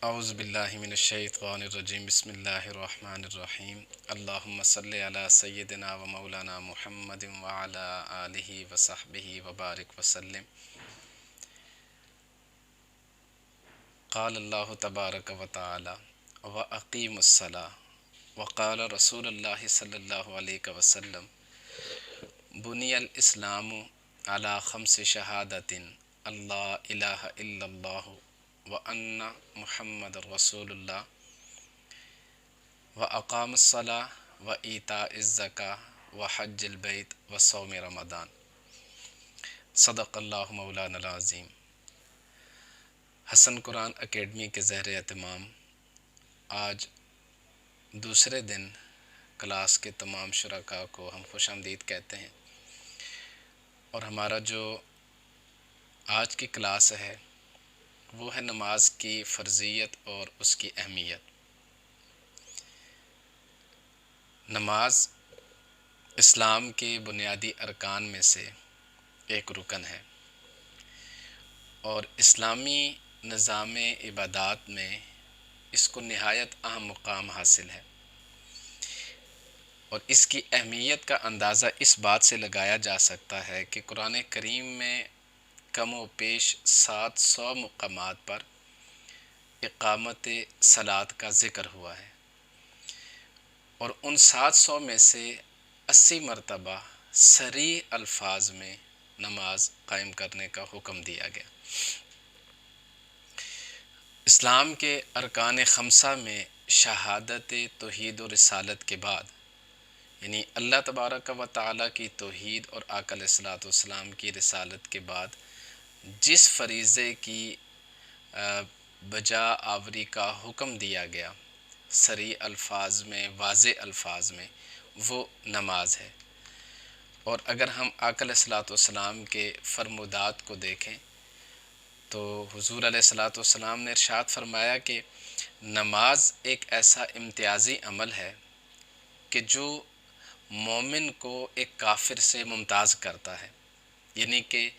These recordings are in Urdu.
اعوذ باللہ من الشیطان الرجیم بسم اللہ الرحمن الرحیم اللہم صلی علی سیدنا و مولانا محمد وعلی آلہ وصحبہ وبارک وسلم۔ قال اللہ تبارک و تعالی وَأَقِیمُوا الصَّلَاةَ وقال رسول اللہ صلی اللہ علیہ وسلم بنی الاسلام علی خمس شہادت اللہ الہ الا اللہ وان محمد رسول اللہ وَأَقَامَ الصَّلَاةَ وَإِيتَاءَ الزَّكَاةَ وَحَجَّ الْبَيْتِ وَصَوْمِ رمضان۔ صدق اللہ مولانا العظیم۔ حسن قرآن اکیڈمی کے زیر اہتمام آج دوسرے دن کلاس کے تمام شرکاء کو ہم خوش آمدید کہتے ہیں، اور ہمارا جو آج کی کلاس ہے وہ ہے نماز کی فرضیت اور اس کی اہمیت۔ نماز اسلام کے بنیادی ارکان میں سے ایک رکن ہے، اور اسلامی نظام عبادات میں اس کو نہایت اہم مقام حاصل ہے، اور اس کی اہمیت کا اندازہ اس بات سے لگایا جا سکتا ہے کہ قرآن کریم میں کم و بیش 700 مقامات پر اقامت صلاۃ کا ذکر ہوا ہے، اور ان 700 میں سے 80 مرتبہ صریح الفاظ میں نماز قائم کرنے کا حکم دیا گیا۔ اسلام کے ارکان خمسہ میں شہادت توحید و رسالت کے بعد، یعنی اللہ تبارک و تعالیٰ کی توحید اور آقا علیہ الصلوۃ والسلام کی رسالت کے بعد جس فریضے کی بجا آوری کا حکم دیا گیا صریح الفاظ میں، واضح الفاظ میں، وہ نماز ہے۔ اور اگر ہم آقا علیہ الصلوۃ والسلام کے فرمودات کو دیکھیں تو حضور علیہ الصلوۃ والسلام نے ارشاد فرمایا کہ نماز ایک ایسا امتیازی عمل ہے کہ جو مومن کو ایک کافر سے ممتاز کرتا ہے، یعنی کہ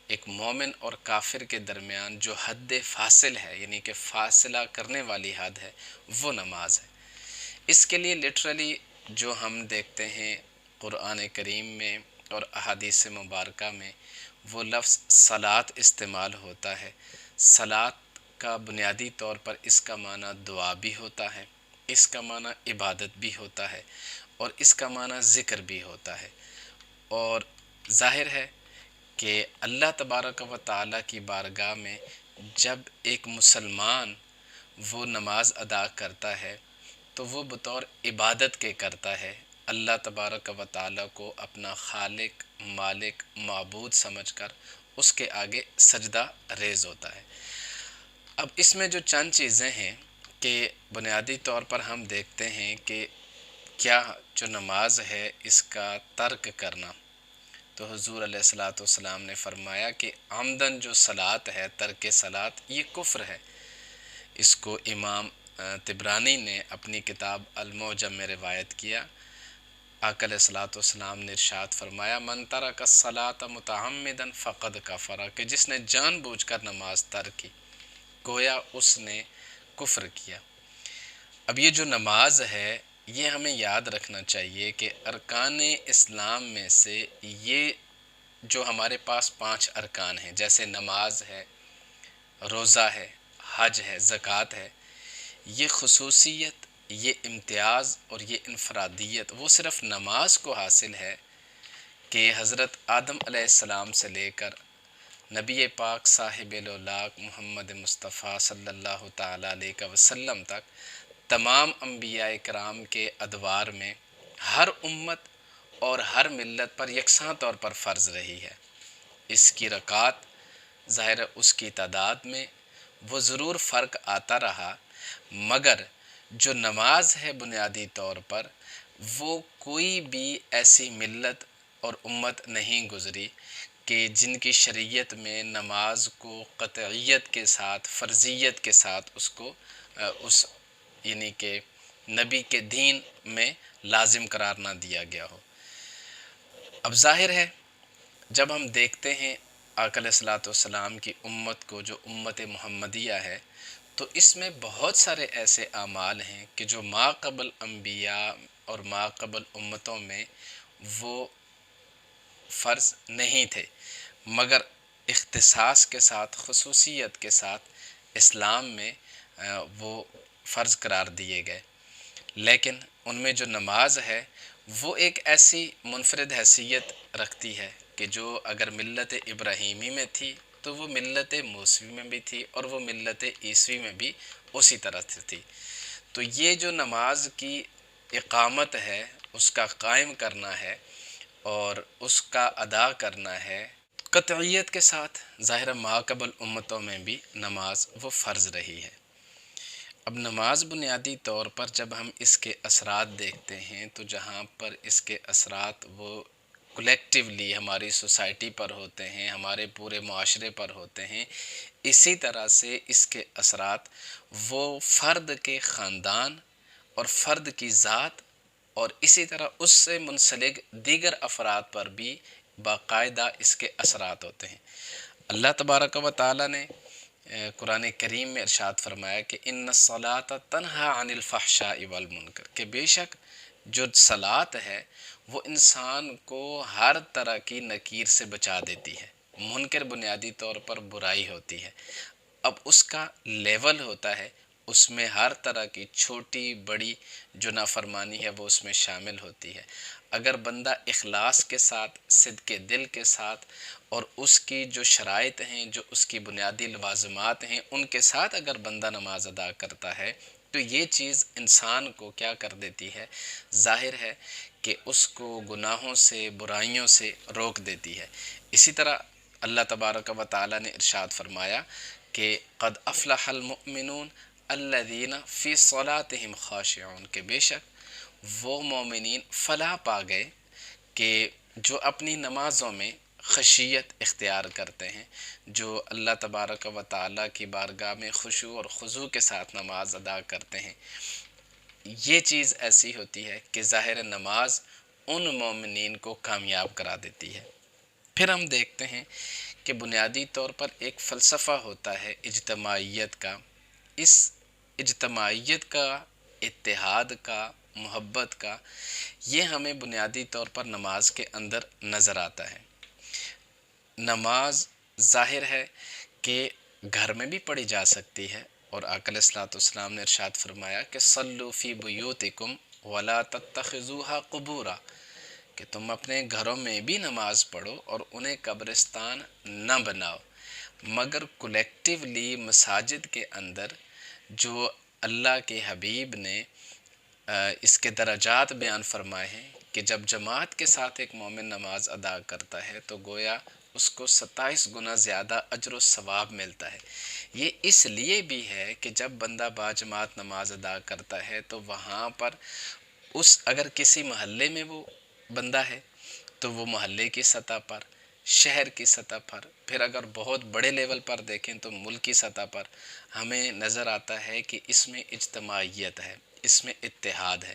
ایک مومن اور کافر کے درمیان جو حد فاصل ہے، یعنی کہ فاصلہ کرنے والی حد ہے، وہ نماز ہے۔ اس کے لیے لٹرلی جو ہم دیکھتے ہیں قرآن کریم میں اور احادیث مبارکہ میں وہ لفظ صلاۃ استعمال ہوتا ہے۔ صلاۃ کا بنیادی طور پر اس کا معنی دعا بھی ہوتا ہے، اس کا معنی عبادت بھی ہوتا ہے، اور اس کا معنی ذکر بھی ہوتا ہے۔ اور ظاہر ہے کہ اللہ تبارک و تعالیٰ کی بارگاہ میں جب ایک مسلمان وہ نماز ادا کرتا ہے تو وہ بطور عبادت کے کرتا ہے، اللہ تبارک و تعالیٰ کو اپنا خالق، مالک، معبود سمجھ کر اس کے آگے سجدہ ریز ہوتا ہے۔ اب اس میں جو چند چیزیں ہیں کہ بنیادی طور پر ہم دیکھتے ہیں کہ کیا جو نماز ہے اس کا ترک کرنا، تو حضور علیہ الصلوۃ والسلام نے فرمایا کہ عمدن جو صلاۃ ہے، ترک صلاۃ یہ کفر ہے۔ اس کو امام طبرانی نے اپنی کتاب المعجم میں روایت کیا۔ آقا علیہ الصلوۃ والسلام نے ارشاد فرمایا من ترک الصلاۃ متعمدا فقد کفر، کہ جس نے جان بوجھ کر نماز ترک کی گویا اس نے کفر کیا۔ اب یہ جو نماز ہے یہ ہمیں یاد رکھنا چاہیے کہ ارکان اسلام میں سے یہ جو ہمارے پاس 5 ارکان ہیں، جیسے نماز ہے، روزہ ہے، حج ہے، زکوٰۃ ہے، یہ خصوصیت، یہ امتیاز اور یہ انفرادیت وہ صرف نماز کو حاصل ہے کہ حضرت آدم علیہ السلام سے لے کر نبی پاک صاحب الاولاق محمد مصطفیٰ صلی اللہ تعالیٰ علیہ وسلم تک تمام انبیاء کرام کے ادوار میں ہر امت اور ہر ملت پر یکساں طور پر فرض رہی ہے۔ اس کی رکعات ظاہر اس کی تعداد میں وہ ضرور فرق آتا رہا، مگر جو نماز ہے بنیادی طور پر وہ کوئی بھی ایسی ملت اور امت نہیں گزری کہ جن کی شریعت میں نماز کو قطعیت کے ساتھ، فرضیت کے ساتھ اس کو اس یعنی کہ نبی کے دین میں لازم قرار نہ دیا گیا ہو۔ اب ظاہر ہے جب ہم دیکھتے ہیں آقا علیہ الصلوۃ والسلام کی امت کو جو امت محمدیہ ہے، تو اس میں بہت سارے ایسے اعمال ہیں کہ جو ما قبل انبیاء اور ما قبل امتوں میں وہ فرض نہیں تھے، مگر اختصاص کے ساتھ، خصوصیت کے ساتھ اسلام میں وہ فرض قرار دیے گئے۔ لیکن ان میں جو نماز ہے وہ ایک ایسی منفرد حیثیت رکھتی ہے کہ جو اگر ملت ابراہیمی میں تھی تو وہ ملت موسوی میں بھی تھی، اور وہ ملت عیسوی میں بھی اسی طرح سے تھی۔ تو یہ جو نماز کی اقامت ہے، اس کا قائم کرنا ہے اور اس کا ادا کرنا ہے قطعیت کے ساتھ، ظاہر ما قبل امتوں میں بھی نماز وہ فرض رہی ہے۔ اب نماز بنیادی طور پر جب ہم اس کے اثرات دیکھتے ہیں تو جہاں پر اس کے اثرات وہ کلیکٹیولی ہماری سوسائٹی پر ہوتے ہیں، ہمارے پورے معاشرے پر ہوتے ہیں، اسی طرح سے اس کے اثرات وہ فرد کے خاندان اور فرد کی ذات اور اسی طرح اس سے منسلک دیگر افراد پر بھی باقاعدہ اس کے اثرات ہوتے ہیں۔ اللہ تبارک و تعالی نے قرآن کریم میں ارشاد فرمایا کہ ان الصلاۃ تنہا عن الفحشاء والمنکر، کہ بے شک جو صلاۃ ہے وہ انسان کو ہر طرح کی نکیر سے بچا دیتی ہے۔ منکر بنیادی طور پر برائی ہوتی ہے، اب اس کا لیول ہوتا ہے، اس میں ہر طرح کی چھوٹی بڑی جو نافرمانی ہے وہ اس میں شامل ہوتی ہے۔ اگر بندہ اخلاص کے ساتھ، صدق دل کے ساتھ، اور اس کی جو شرائط ہیں، جو اس کی بنیادی لوازمات ہیں، ان کے ساتھ اگر بندہ نماز ادا کرتا ہے تو یہ چیز انسان کو کیا کر دیتی ہے؟ ظاہر ہے کہ اس کو گناہوں سے، برائیوں سے روک دیتی ہے۔ اسی طرح اللہ تبارک و تعالی نے ارشاد فرمایا کہ قد افلح المؤمنون الذین فی صلاتہم خاشعون، کہ بے شک وہ مومنین فلاح پا گئے کہ جو اپنی نمازوں میں خشیت اختیار کرتے ہیں، جو اللہ تبارک و تعالیٰ کی بارگاہ میں خشوع اور خضوع کے ساتھ نماز ادا کرتے ہیں۔ یہ چیز ایسی ہوتی ہے کہ ظاہر نماز ان مومنین کو کامیاب کرا دیتی ہے۔ پھر ہم دیکھتے ہیں کہ بنیادی طور پر ایک فلسفہ ہوتا ہے اجتماعیت کا۔ اس اجتماعیت کا، اتحاد کا، محبت کا، یہ ہمیں بنیادی طور پر نماز کے اندر نظر آتا ہے۔ نماز ظاہر ہے کہ گھر میں بھی پڑھی جا سکتی ہے، اور آقا علیہ الصلوۃ والسلام نے ارشاد فرمایا کہ صلوا فی بیوتکم ولا تتخذوها قبورا، کہ تم اپنے گھروں میں بھی نماز پڑھو اور انہیں قبرستان نہ بناؤ، مگر کولیکٹیولی مساجد کے اندر جو اللہ کے حبیب نے اس کے درجات بیان فرمائے ہیں کہ جب جماعت کے ساتھ ایک مومن نماز ادا کرتا ہے تو گویا اس کو 27 گنا زیادہ اجر و ثواب ملتا ہے۔ یہ اس لیے بھی ہے کہ جب بندہ باجماعت نماز ادا کرتا ہے تو وہاں پر اگر کسی محلے میں وہ بندہ ہے تو وہ محلے کی سطح پر، شہر کی سطح پر، پھر اگر بہت بڑے لیول پر دیکھیں تو ملکی سطح پر ہمیں نظر آتا ہے کہ اس میں اجتماعیت ہے، اس میں اتحاد ہے،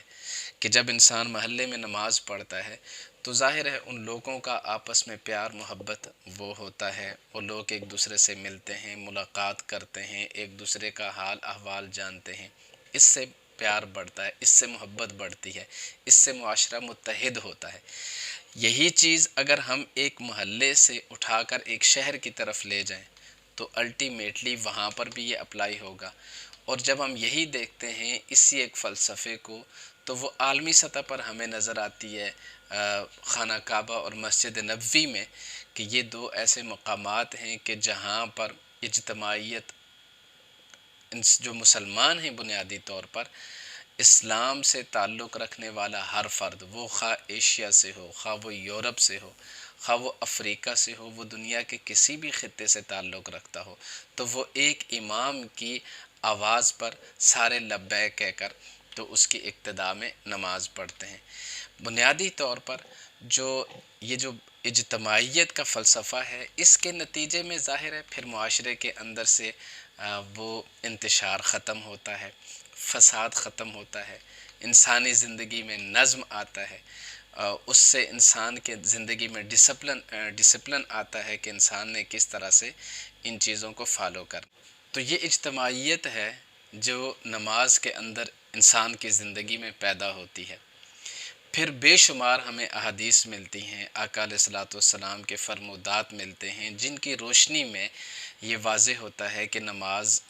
کہ جب انسان محلے میں نماز پڑھتا ہے تو ظاہر ہے ان لوگوں کا آپس میں پیار محبت وہ ہوتا ہے، وہ لوگ ایک دوسرے سے ملتے ہیں، ملاقات کرتے ہیں، ایک دوسرے کا حال احوال جانتے ہیں، اس سے پیار بڑھتا ہے، اس سے محبت بڑھتی ہے، اس سے معاشرہ متحد ہوتا ہے۔ یہی چیز اگر ہم ایک محلے سے اٹھا کر ایک شہر کی طرف لے جائیں تو الٹیمیٹلی وہاں پر بھی یہ اپلائی ہوگا، اور جب ہم یہی دیکھتے ہیں اسی ایک فلسفے کو تو وہ عالمی سطح پر ہمیں نظر آتی ہے خانہ کعبہ اور مسجد نبوی میں، کہ یہ دو ایسے مقامات ہیں کہ جہاں پر اجتماعیت، جو مسلمان ہیں بنیادی طور پر اسلام سے تعلق رکھنے والا ہر فرد، وہ خواہ ایشیا سے ہو، خواہ وہ یورپ سے ہو، خواہ وہ افریقہ سے ہو، وہ دنیا کے کسی بھی خطے سے تعلق رکھتا ہو، تو وہ ایک امام کی آواز پر سارے لبیک کہہ کر تو اس کی اقتداء میں نماز پڑھتے ہیں۔ بنیادی طور پر یہ جو اجتماعیت کا فلسفہ ہے، اس کے نتیجے میں ظاہر ہے پھر معاشرے کے اندر سے وہ انتشار ختم ہوتا ہے، فساد ختم ہوتا ہے، انسانی زندگی میں نظم آتا ہے، اس سے انسان کے زندگی میں ڈسپلن آتا ہے کہ انسان نے کس طرح سے ان چیزوں کو فالو کرنا۔ تو یہ اجتماعیت ہے جو نماز کے اندر انسان کی زندگی میں پیدا ہوتی ہے۔ پھر بے شمار ہمیں احادیث ملتی ہیں، آقا علیہ الصلوۃ والسلام کے فرمودات ملتے ہیں، جن کی روشنی میں یہ واضح ہوتا ہے کہ نماز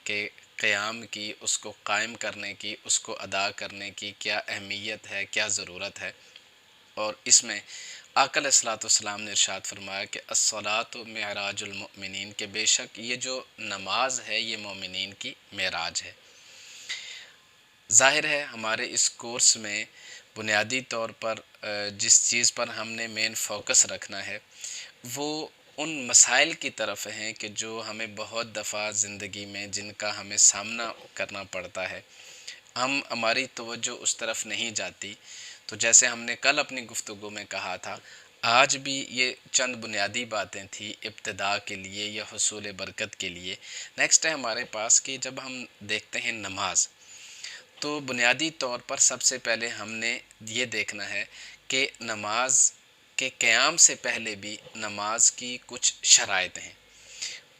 کے قیام کی، اس کو قائم کرنے کی، اس کو ادا کرنے کی کیا اہمیت ہے، کیا ضرورت ہے۔ اور اس میں آقا علیہ الصلوۃ والسلام نے ارشاد فرمایا کہ الصلاۃ معراج المؤمنین، کہ بے شک یہ جو نماز ہے یہ مومنین کی معراج ہے۔ ظاہر ہے ہمارے اس کورس میں بنیادی طور پر جس چیز پر ہم نے مین فوکس رکھنا ہے وہ ان مسائل کی طرف ہیں کہ جو ہمیں بہت دفعہ زندگی میں جن کا ہمیں سامنا کرنا پڑتا ہے، ہماری توجہ اس طرف نہیں جاتی۔ تو جیسے ہم نے کل اپنی گفتگو میں کہا تھا، آج بھی یہ چند بنیادی باتیں تھیں ابتداء کے لیے یا حصول برکت کے لیے۔ نیکسٹ ہے ہمارے پاس کہ جب ہم دیکھتے ہیں نماز، تو بنیادی طور پر سب سے پہلے ہم نے یہ دیکھنا ہے کہ نماز کے قیام سے پہلے بھی نماز کی کچھ شرائط ہیں۔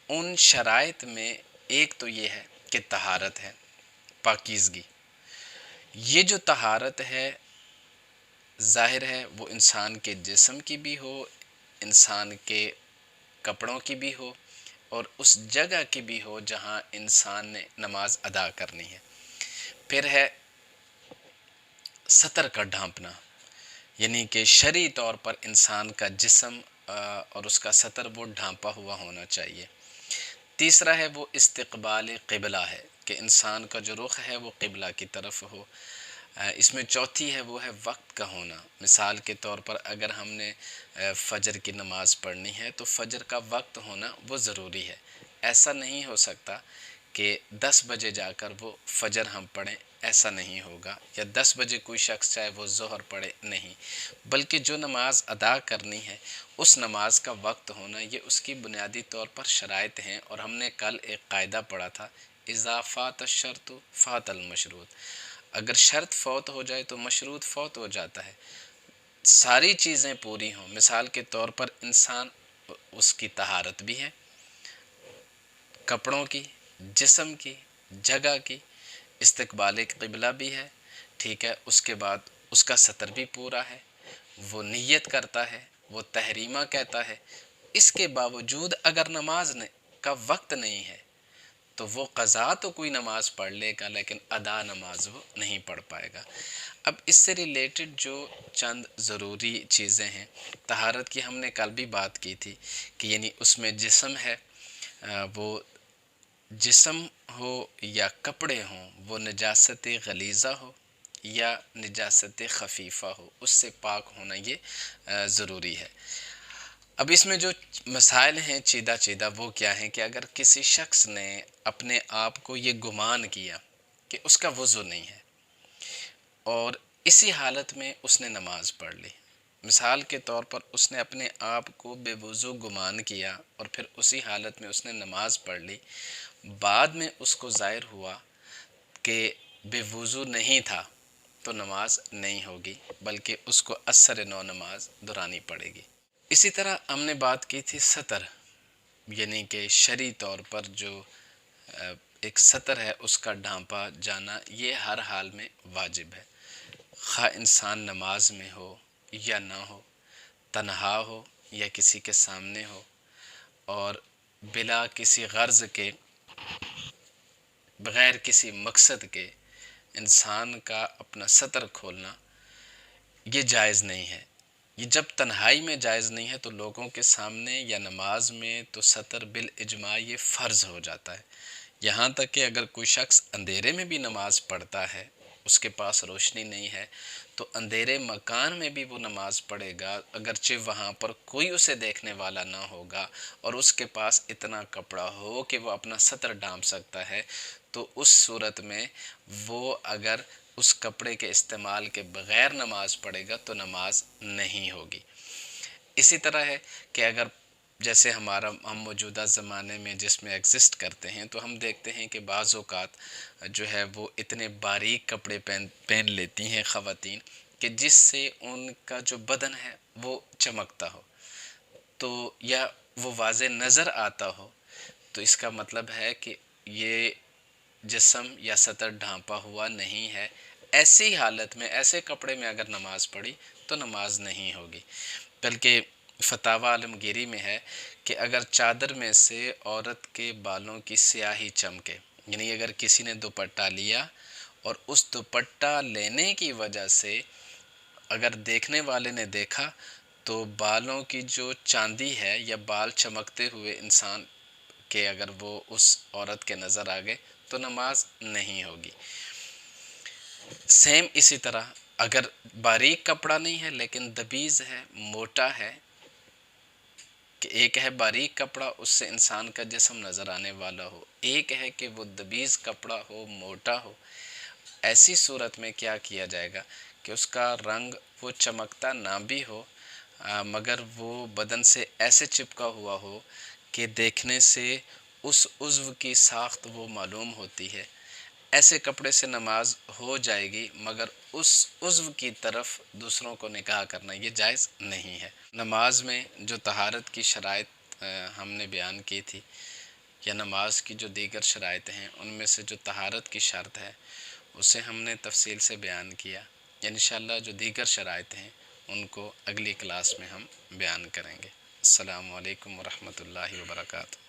ان شرائط میں ایک تو یہ ہے کہ طہارت ہے، پاکیزگی۔ یہ جو طہارت ہے ظاہر ہے وہ انسان کے جسم کی بھی ہو، انسان کے کپڑوں کی بھی ہو، اور اس جگہ کی بھی ہو جہاں انسان نے نماز ادا کرنی ہے۔ پھر ہے سطر کا ڈھانپنا، یعنی کہ شرعی طور پر انسان کا جسم اور اس کا سطر وہ ڈھانپا ہوا ہونا چاہیے۔ تیسرا ہے وہ استقبال قبلہ ہے کہ انسان کا جو رخ ہے وہ قبلہ کی طرف ہو۔ اس میں چوتھی ہے وہ ہے وقت کا ہونا۔ مثال کے طور پر اگر ہم نے فجر کی نماز پڑھنی ہے تو فجر کا وقت ہونا وہ ضروری ہے۔ ایسا نہیں ہو سکتا کہ 10 بجے جا کر وہ فجر ہم پڑھیں، ایسا نہیں ہوگا، یا 10 بجے کوئی شخص چاہے وہ ظہر پڑھے، نہیں، بلکہ جو نماز ادا کرنی ہے اس نماز کا وقت ہونا یہ اس کی بنیادی طور پر شرائط ہیں۔ اور ہم نے کل ایک قاعدہ پڑھا تھا، اذا فات الشرط فات المشروط، اگر شرط فوت ہو جائے تو مشروط فوت ہو جاتا ہے۔ ساری چیزیں پوری ہوں، مثال کے طور پر انسان اس کی طہارت بھی ہے، کپڑوں کی، جسم کی، جگہ کی، استقبال قبلہ بھی ہے، ٹھیک ہے، اس کے بعد اس کا سطر بھی پورا ہے، وہ نیت کرتا ہے، وہ تحریمہ کہتا ہے۔ اس کے باوجود اگر نماز کا وقت نہیں ہے تو وہ قضا تو کوئی نماز پڑھ لے گا لیکن ادا نماز وہ نہیں پڑھ پائے گا۔ اب اس سے ریلیٹڈ جو چند ضروری چیزیں ہیں، طہارت کی ہم نے کل بھی بات کی تھی کہ یعنی اس میں جسم ہے، وہ جسم ہو یا کپڑے ہوں وہ نجاست غلیظہ ہو یا نجاست خفیفہ ہو، اس سے پاک ہونا یہ ضروری ہے۔ اب اس میں جو مسائل ہیں چیدہ چیدہ وہ کیا ہیں کہ اگر کسی شخص نے اپنے آپ کو یہ گمان کیا کہ اس کا وضو نہیں ہے اور اسی حالت میں اس نے نماز پڑھ لی، مثال کے طور پر اس نے اپنے آپ کو بے وضو گمان کیا اور پھر اسی حالت میں اس نے نماز پڑھ لی، بعد میں اس کو ظاہر ہوا کہ بے وضو نہیں تھا، تو نماز نہیں ہوگی بلکہ اس کو اثر نو نماز دہرانی پڑے گی۔ اسی طرح ہم نے بات کی تھی سطر، یعنی کہ شرعی طور پر جو ایک سطر ہے اس کا ڈھانپا جانا یہ ہر حال میں واجب ہے، خواہ انسان نماز میں ہو یا نہ ہو، تنہا ہو یا کسی کے سامنے ہو، اور بلا کسی غرض کے، بغیر کسی مقصد کے انسان کا اپنا سطر کھولنا یہ جائز نہیں ہے۔ یہ جب تنہائی میں جائز نہیں ہے تو لوگوں کے سامنے یا نماز میں تو سطر بالاجماع یہ فرض ہو جاتا ہے۔ یہاں تک کہ اگر کوئی شخص اندھیرے میں بھی نماز پڑھتا ہے، اس کے پاس روشنی نہیں ہے، تو اندھیرے مکان میں بھی وہ نماز پڑھے گا، اگرچہ وہاں پر کوئی اسے دیکھنے والا نہ ہوگا اور اس کے پاس اتنا کپڑا ہو کہ وہ اپنا سطر ڈھانپ سکتا ہے، تو اس صورت میں وہ اگر اس کپڑے کے استعمال کے بغیر نماز پڑھے گا تو نماز نہیں ہوگی۔ اسی طرح ہے کہ اگر جیسے ہم موجودہ زمانے میں جس میں ایگزسٹ کرتے ہیں تو ہم دیکھتے ہیں کہ بعض اوقات جو ہے وہ اتنے باریک کپڑے پہن لیتی ہیں خواتین کہ جس سے ان کا جو بدن ہے وہ چمکتا ہو، تو یا وہ واضح نظر آتا ہو، تو اس کا مطلب ہے کہ یہ جسم یا سطر ڈھانپا ہوا نہیں ہے، ایسی حالت میں، ایسے کپڑے میں اگر نماز پڑھی تو نماز نہیں ہوگی۔ بلکہ فتاوی عالمگیری میں ہے کہ اگر چادر میں سے عورت کے بالوں کی سیاہی چمکے، یعنی اگر کسی نے دوپٹہ لیا اور اس دوپٹہ لینے کی وجہ سے اگر دیکھنے والے نے دیکھا تو بالوں کی جو چاندی ہے یا بال چمکتے ہوئے انسان کے اگر وہ اس عورت کے نظر آ گئے تو نماز نہیں ہوگی۔ سیم اسی طرح اگر باریک کپڑا نہیں ہے لیکن دبیز ہے، موٹا ہے، کہ ایک ہے باریک کپڑا اس سے انسان کا جسم نظر آنے والا ہو، ایک ہے کہ وہ دبیز کپڑا ہو، موٹا ہو، ایسی صورت میں کیا کیا جائے گا کہ اس کا رنگ وہ چمکتا نہ بھی ہو مگر وہ بدن سے ایسے چپکا ہوا ہو کہ دیکھنے سے اس عضو کی ساخت وہ معلوم ہوتی ہے، ایسے کپڑے سے نماز ہو جائے گی، مگر اس عضو کی طرف دوسروں کو نگاہ کرنا یہ جائز نہیں ہے۔ نماز میں جو طہارت کی شرائط ہم نے بیان کی تھی، یا نماز کی جو دیگر شرائط ہیں ان میں سے جو طہارت کی شرط ہے اسے ہم نے تفصیل سے بیان کیا۔ انشاءاللہ جو دیگر شرائط ہیں ان کو اگلی کلاس میں ہم بیان کریں گے۔ السلام علیکم ورحمۃ اللہ وبرکاتہ۔